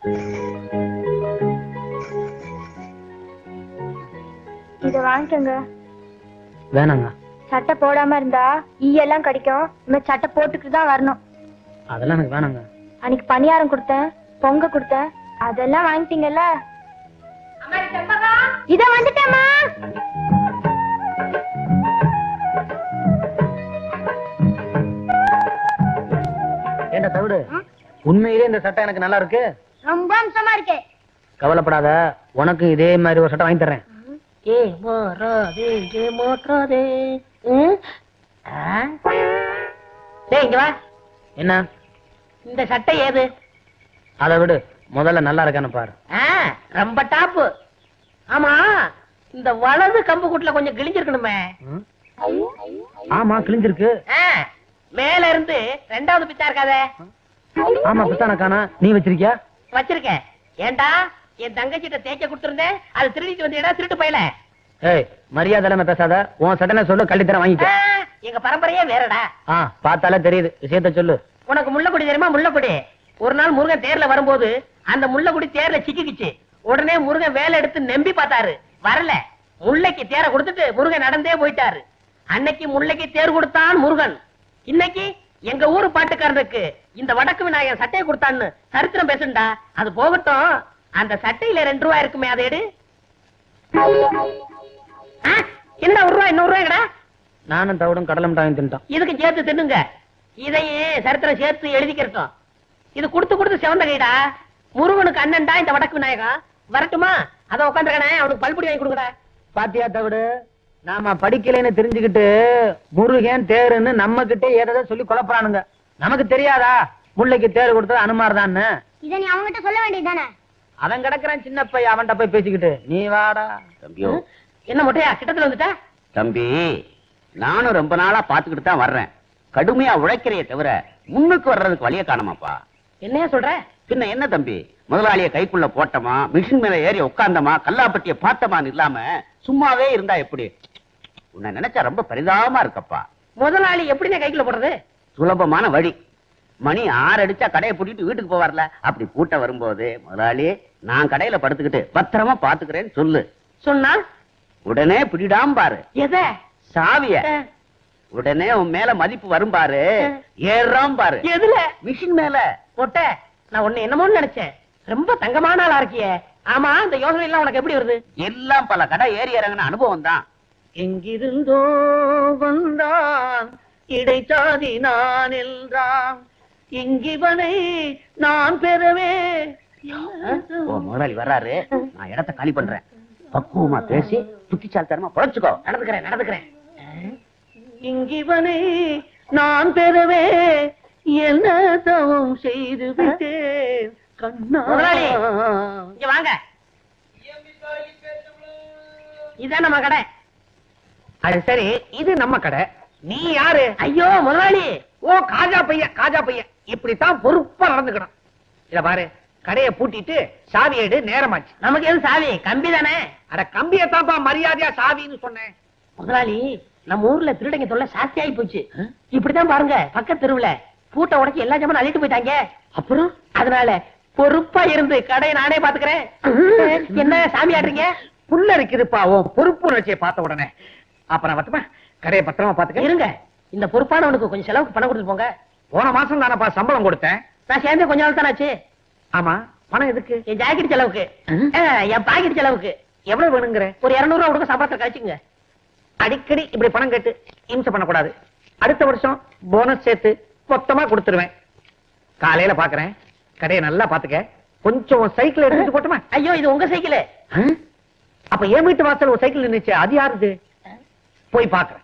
இத வாங்கிக்கோங்க. வேணாங்க. சட்டை போடாம இருந்தா ஈயெல்லாம் கடிக்கும். இந்த சட்டை போட்டுக்கிட்டு தான் வரணும். அதெல்லாம் எனக்கு வேணாங்க. அன்னைக்கு பணியாரம் கொடுத்தேன், பொங்க கொடுத்தேன், அதெல்லாம் வாங்கிட்டீங்கல்ல. இத வந்துட்டேம்மா. ஏண்டா தவிடு, உண்மையிலே இந்த சட்டை எனக்கு நல்லா இருக்கு. ரொம்ப அம்சமா இருக்கே. கவலைப்படாத, உனக்கு இதே மாதிரி ஒரு சட்டை வாங்கி தர்றேன். இங்க வா. என்ன இந்த சட்டை ஏது? அதை விடு, முதல்ல நல்லா இருக்கான்னு பாரு. ரொம்ப டாப்பு. ஆமா, இந்த வலது கம்பு கூட்டுல கொஞ்சம் கிழிஞ்சிருக்கணுமே. ஆமா கிழிஞ்சிருக்கு. மேல இருந்து ரெண்டாவது பிச்சா இருக்காதே. ஆமா பித்தான காணா. நீ வச்சிருக்கியா? வச்சிருக்கேன். ஏண்டா என் தங்கச்சிட்ட தேய்க்க கொடுத்திருந்தேன், அது திருடிட்டு வந்தீடா திருட்டு பையல. ஏய் மரியாதை இல்லாம பேசாத. உன் சட்டனை சொல்லு, கள்ளித்தரம் வாங்கிக்க. எங்க பரம்பரையே வேறடா. பார்த்தாலே தெரியுது, விஷயத்த சொல்லு. உனக்கு முள்ளக்குடி தெரியுமா? முள்ளக்குடி. ஒரு நாள் முருகன் தேர்ல வரும்போது அந்த முள்ளக்குடி தேர்ல சிக்கிக்குச்சு. உடனே முருகன் வேலை எடுத்து நம்பி பார்த்தாரு, வரல. முல்லைக்கு தேர கொடுத்துட்டு முருகன் நடந்தே போயிட்டாரு. அன்னைக்கு முல்லைக்கு தேர் கொடுத்தான் முருகன். இன்னைக்கு எங்க ஊரு பாட்டுக்காரனுக்கு இந்த வடக்கு விநாயகர் சட்டையை கொடுத்தான்னு சரித்திரம் பேசுண்டா. அது போகட்டும், அந்த சட்டையில 2 ரூபாய் இருக்குமே, அதை எடு. என்ன 1 ரூபாய் 200 ரூபாய்டா? நானும் தவிடும் கடலை மிட்டாய் தின்ட்டான். இதுக்கு சேர்த்து தின்னுங்க. இதையே சரித்திரம் சேர்த்து எழுதிக்கிறோம். இது கொடுத்து கொடுத்து செவந்த கைடா. முருகனுக்கு அண்ணன்டா இந்த வடக்கு விநாயகம். வரட்டுமா? அத உட்காந்துருக்கானே, அவனுக்கு பல்புடி வாங்கி கொடுங்கடா. பாத்தியா தவிடு, நாம படிக்கலைன்னு தெரிஞ்சுக்கிட்டு முருகன் தேருன்னு நம்ம கிட்டே ஏதாவது சொல்லி குழப்பறானுங்க. நமக்கு தெரியாதா முல்லைக்கு தேர் கொடுத்தது அனுமார்தான்னு? இத நீ அவங்கிட்ட சொல்ல வேண்டியதானே? அவன் கிடக்குறான் சின்ன பையன், அவன்கிட்ட போய் பேசிக்கிட்டு நீ வாடா. தம்பியோ, என்ன மொட்டையா கிட்டத்துல வந்துட்டா? தம்பி, நானும் ரொம்ப நாளா பாத்துக்கிட்டு தான் வர்றேன். கடுமையா உழைக்கிறைய தவிர முன்னுக்கு வர்றதுக்கு வழிய காணமாப்பா. என்னையா சொல்ற? பின்ன என்ன தம்பி, முதலாளிய கைக்குள்ள போட்டமா, மிஷின் மேல ஏறி உட்கார்ந்தமா, கல்லாப்பட்டிய பார்த்தமான்னு இல்லாம சும்மாவே இருந்தா எப்படி? உன்னை நினைச்சா ரொம்ப பரிதாபமா இருக்கப்பா. முதலாளி எப்படின்னு கைக்குள்ள போடுறது? சுலபமான வழி. மணி 6 அடிச்சா கடையை பூட்டிட்டு வீட்டுக்கு போவார்ல, அப்படி பூட்ட வரும்போது முதலாளி நான் கடையில படுத்துக்கிட்டு பத்திரமா பாத்துக்கிறேன்னு சொல்லு. சொன்னா உடனே பிடிடாம பாரு எத? சாவிய. உடனே உன் மேல மதிப்பு வரும் பாரு, ஏறாம் பாரு. எதுல? மிஷின் மேல. மொட்டை, நான் உன்னை என்னமோன்னு நினைச்சேன். ரொம்ப தங்கமான ஆளா இருக்கியே. ஆமா, இந்த யோசனை எல்லாம் உனக்கு எப்படி வருது? எல்லாம் பல கடை ஏறி இறங்கின அனுபவம் தான். எங்கிருந்தோ வந்தான் இடைச்சாதி நான் என்றான், இங்கிவனை நான் பெறவே. முதலாளி வர்றாரு, நான் இடத்த காலி பண்றேன். பக்குவமா பேசி புத்திசாலித்தனமா பொழைச்சுக்கோ. நடந்துக்கிறேன். இங்கிவனை நான் பெறவே என்ன தவம் செய்து விட்டேன் கண்ணா. இங்க வாங்க, இதான் நம்ம கடை. அது சரி, இது நம்ம கடை. நீ யாரு? ஐயோ முதலாளி. ஓ காஜா பையன். இப்படித்தான் பொறுப்பா நடந்துக்கணும். இத பாரு, கடையை பூட்டிட்டு சாவி எடு, நேரமாச்சு. நமக்கு எது சாவி? கம்பி தானே. அட கம்பியத்தான்ப்பா மரியாதையா சாவின்னு சொன்னேன். முதலாளி, நம்ம ஊர்ல திருடங்க தொல்லை சாஸ்தி ஆகி போச்சு. இப்படித்தான் பாருங்க, பக்கத்து தெருவுல பூட்டை உடைச்சு எல்லா ஜாமான் அள்ளிட்டு போயிட்டாங்க. அப்புறம் அதனால பொறுப்பா இருந்து கடையை நானே பாத்துக்கிறேன். என்ன சாமி ஆடுறீங்க? புல்ல இருக்குதுப்பா உன் பொறுப்பு உணர்ச்சியை பார்த்த உடனே. அப்ப நான் வரட்டுமா? கடையை பத்திரமா பாத்துக்க. இருங்க, இந்த பொறுப்பானவனுக்கு கொஞ்சம் செலவுக்கு பணம் கொடுத்து போங்க. போன மாசம் தானப்பா சம்பளம் கொடுத்தேன். நான் சேர்ந்து கொஞ்ச நாள் தானே ஆச்சு. ஆமா, பணம் எதுக்கு? என் ஜாக்கெட் செலவுக்கு, என் பாக்கெட் செலவுக்கு. எவ்வளவு வேணுங்கிற? ஒரு 200 ரூபா கொடுக்க சம்பளத்தை கழிச்சுங்க. அடிக்கடி இப்படி பணம் கேட்டு இம்சை பண்ணக்கூடாது. அடுத்த வருஷம் போனஸ் சேர்த்து மொத்தமா கொடுத்துருவேன். காலையில பாக்குறேன். கடையை நல்லா பாத்துக்க. கொஞ்சம் சைக்கிள் எடுத்துட்டு போட்டுமா? ஐயோ, இது உங்க சைக்கிள். அப்ப என் வீட்டு வாசல் ஒரு சைக்கிள் நின்னுச்சு, அது யாருது? போய் பாக்குறேன்.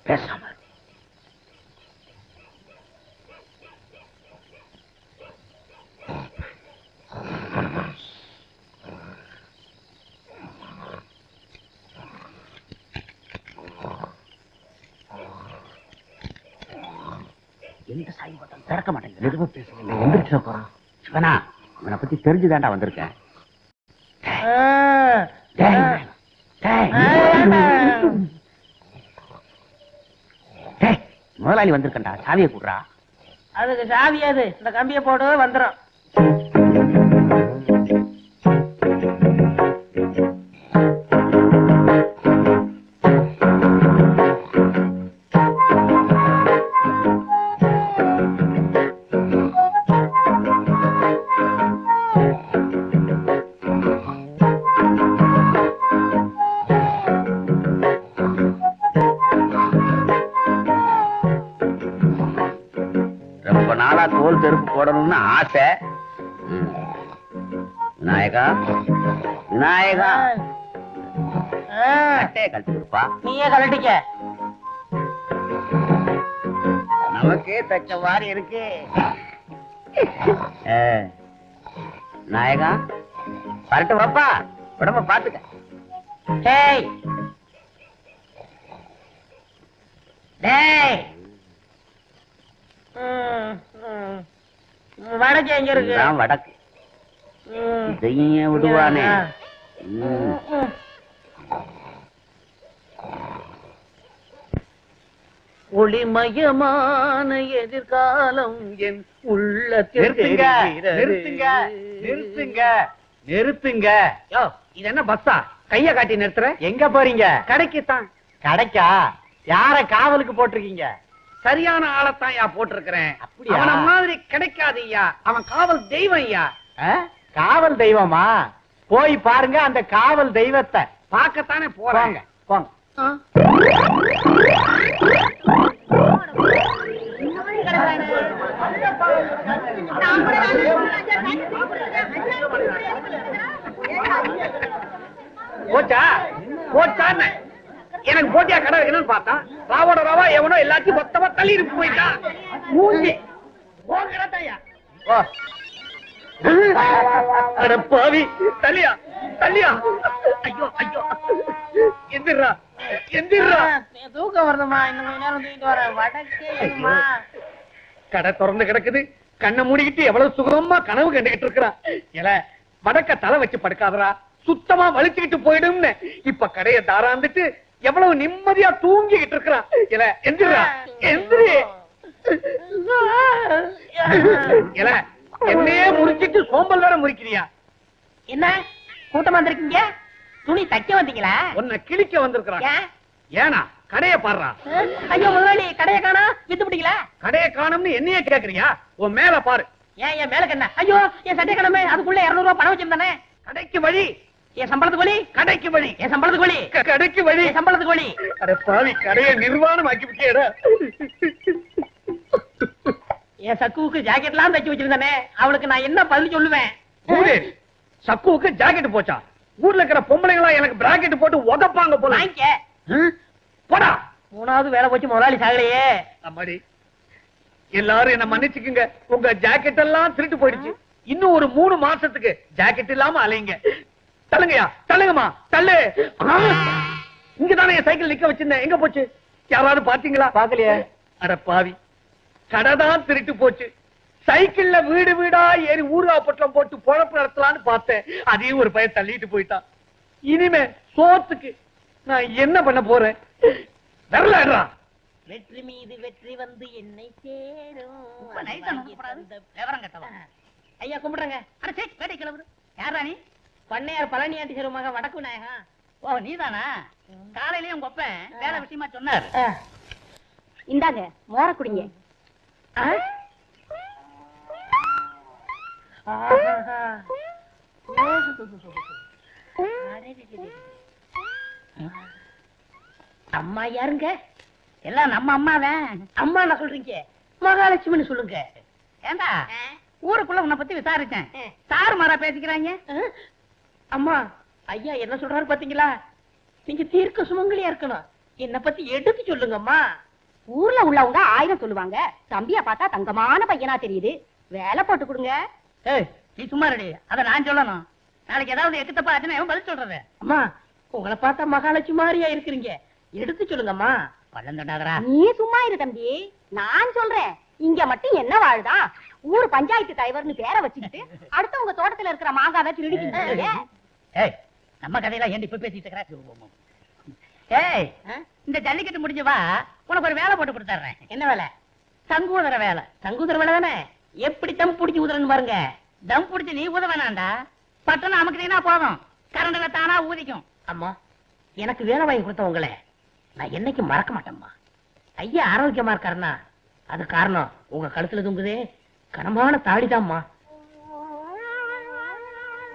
பேசாம எந்த சாய் பட்டம் திறக்க மாட்டேங்குது. எதுவும் பேசுங்க, எந்திரிச்சு போறான். சிவனா, இவனை பத்தி தெரிஞ்சுதான்டா வந்திருக்கேன். முதலாளி வந்திருக்கா, சாவியை கூடுறா. அதுக்கு சாவியாது, இந்த கம்பியை போடு வந்துடும். ரொம்ப நாளா தோல் செருப்பு போடணும்னு ஆசை. விநாயகா, விநாயகா, கட்டையை கழட்டி கொடுப்பா. நீயே கலட்டிக்க. நமக்கே தச்ச மாதிரி இருக்கு. விநாயகா, வரட்டு வாப்பா, உடம்ப பாத்துக்க. டேய் டேய், வடக்கு எங்க இருக்கு? இதுதான் வடக்கு. இதையும் விடுவானே. ஒளிமயமான எதிர்காலம் என் உள்ளத்தில். நிறுத்துங்க, நிறுத்துங்க, நிறுத்துங்க. யோ, இது என்ன பஸ்ஸா? கைய காட்டி நிறுத்துற? எங்க போறீங்க? கடைக்குத்தான். கடைக்கா? யார காவலுக்கு போட்டிருக்கீங்க? சரியான ஆளத்தான் யா போட்டிருக்கிறேன். அவன மாதிரி கிடைக்காதய்யா, அவன் காவல் தெய்வம் ஐயா. காவல் தெய்வமா? போய் பாருங்க அந்த காவல் தெய்வத்தை. பார்க்கத்தானே போறாங்க. போங்க. போச்சா போச்சான்னு எனக்கு போட்டியா கடை வைக்கணும்னு பார்த்தா ராவோட ராவா எவனோ எல்லாத்தையும் மொத்தமா தள்ளிட்டு போயிட்டான். மூஞ்சி போங்கடா. அட பாவி, தள்ளியா தள்ளியா. ஐயோ ஐயோ, எந்திரா எந்திரா. தூக்கம் வருதுமா, இன்னும் கொஞ்ச நேரம் தூக்கிட்டு வரேன். வடக்கே கடை திறந்து கிடக்குது, கண்ணை மூடிக்கிட்டு எவ்வளவு சுகமா கனவு கண்டுகிட்டு இருக்கிறான். இல்ல வடக்க தலை வச்சு படுக்காதரா, சுத்தமா வலிச்சுக்கிட்டு போயிடும்னு இப்ப கடையை தாராந்துட்டு எவ்வளவு நிம்மதியா தூங்கிக்கிட்டு இருக்கிறான். இல்ல எந்திரா எந்திரி. இல்ல என்னையே முறிச்சிட்டு சோம்பல் வேற முறிக்கிறியா? என்ன கூட்டமா வந்திருக்கீங்க? துணி தைக்க வந்தீங்களா? உன்னை கிழிக்க வந்திருக்கிறான். ஏனா கடையை பாடுறா. ஐயோ முதலாளி, கடையை காணா, வித்து பிடிக்கல. கடையை காணும்னு என்னையே கேக்குறியா? உன் மேல பாரு. ஏன் என் மேல கண்ணா? ஐயோ என் சட்டை கடமை, அதுக்குள்ள 200 ரூபாய் பணம் வச்சிருந்தானே. கடைக்கு வழி. என் சம்பளத்துக்கு வழி. கடைக்கு வழி. என் சம்பளத்துக்கு வழி. கடைக்கு வழி. என் சம்பளத்துக்கு வழி. அட பாவி, கடையை நிர்வாணம் ஆக்கி விட்டியடா. என் சக்குவுக்கு ஜாக்கெட்லாம் தைச்சு வச்சிருந்தானே, அவளுக்கு நான் என்ன பதில் சொல்லுவேன்? சக்குவுக்கு ஜாக்கெட் போச்சா? ஊர்ல இருக்கிற பொம்பளைங்களா எனக்கு பிராக்கெட் போட்டு உதப்பாங்க போல. போடா. 3வது வேலை போச்சு, முதலாளி சாகலையே. அம்மாடி, எல்லாரும் என்ன மன்னிச்சுக்குங்க, உங்க ஜாக்கெட் எல்லாம் திருட்டு போயிடுச்சு. இன்னும் ஒரு 3 மாசத்துக்கு ஜாக்கெட் இல்லாம அலைங்க. தள்ளுங்கயா, தள்ளுங்கம்மா, தள்ளு. இங்கதானே என் சைக்கிள் நிக்க வச்சிருந்தேன், எங்க போச்சு? யாராவது பாத்தீங்களா? பாக்கலையே. அட பாவி, கடைதான் திருட்டு போச்சு. சைக்கிள்ல வீடு வீடா ஏறி ஊறுகாய் பொட்டலம் போட்டு பொழப்பு நடத்தலான்னு பார்த்தேன், அதையும் ஒரு பையன் தள்ளிட்டு போயிட்டான். இனிமே சோத்துக்கு நான் என்ன பண்ண போறேன்? வரலடா. வெற்றி மீது வெற்றி வந்து என்னை சேரும். ஐயா கும்பிடுறேங்க. அடச்சே, வேட்டை கிளம்புது. யாரா நீ? பண்ணையார் பழனி ஆண்டி சேரும் மகன் வடக்கு விநாயகா. ஓ நீதானா? காலையிலயே உங்க அப்பன் வேலை விஷயமா சொன்னார். இந்தாங்க மோர குடிங்க. அம்மா யாருங்க? எல்லாம் நம்ம அம்மாதான். அம்மா என்ன சொல்றீங்க? மகாலட்சுமின்னு சொல்லுங்க. ஏண்டா ஊருக்குள்ள உன்னை பத்தி விசாரிச்சேன், சாரு மாறா பேசிக்கிறாங்க. அம்மா ஐயா என்ன சொல்றாரு பாத்தீங்களா? நீங்க தீர்க்க சுமங்கலியா இருக்கணும். என்ன பத்தி எடுத்து சொல்லுங்கம்மா. ஊர்ல உள்ளவங்க 1000 சொல்லுவாங்க. தம்பிய பார்த்தா தங்கமான பையனா தெரியுது. வேலை போட்டு கொடுங்க. ஏய் நீ சும்மா ரெடி, அத நான் சொல்லணும். நாளைக்கு ஏதாவது எக்கு தப்பா ஆச்சுன்னா இவன் பதில் சொல்றது. அம்மா உங்களை பார்த்தா மகாலட்சுமி மாதிரியா இருக்கிறீங்க, எடுத்து சொல்லுங்கம்மா. பள்ளம் தொட்டாதரா. நீ சும்மா இரு தம்பி, நான் சொல்றேன். இங்க மட்டும் என்ன வாழுதா? ஊர் பஞ்சாயத்து தலைவர்னு பேரை வச்சுக்கிட்டு அடுத்தவங்க தோட்டத்துல இருக்கிற மாங்காவை திருடிக்கிட்டு. ஏய் நம்ம கதையெல்லாம் ஏன் இப்ப பேசிட்டு இருக்கிற? ஏய் இந்த ஜல்லிக்கட்டு முடிஞ்சு வா, உனக்கு ஒரு வேலை போட்டு கொடுத்துறேன். என்ன வேலை? சங்கூதர வேலை. சங்கூதர வேலை தானே? எப்படி தம் பிடிச்சி ஊதுறன்னு பாருங்க. தம் பிடிச்சு நீ ஊத வேணாண்டா, பட்டணம் அமுக்குனீங்கன்னா போதும், கரண்ட்ல தானா ஊதிக்கும். அம்மா எனக்கு வேலை வாங்கி கொடுத்தவங்கள நான் என்னைக்கு மறக்க மாட்டேம்மா. ஐயா ஆரோக்கியமா இருக்காருன்னா அது காரணம் உங்க கழுத்துல தொங்குதே கனமான தாடிதாம்மா.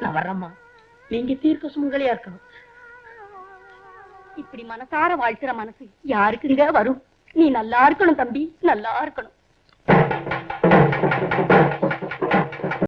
நான் வர்றேம்மா, நீங்க தீர்க்க சுமங்கலியா இருக்கணும். இப்படி மனசார வாழ்த்துற மனசு யாருக்குங்க வரும்? நீ நல்லா இருக்கணும் தம்பி, நல்லா இருக்கணும்.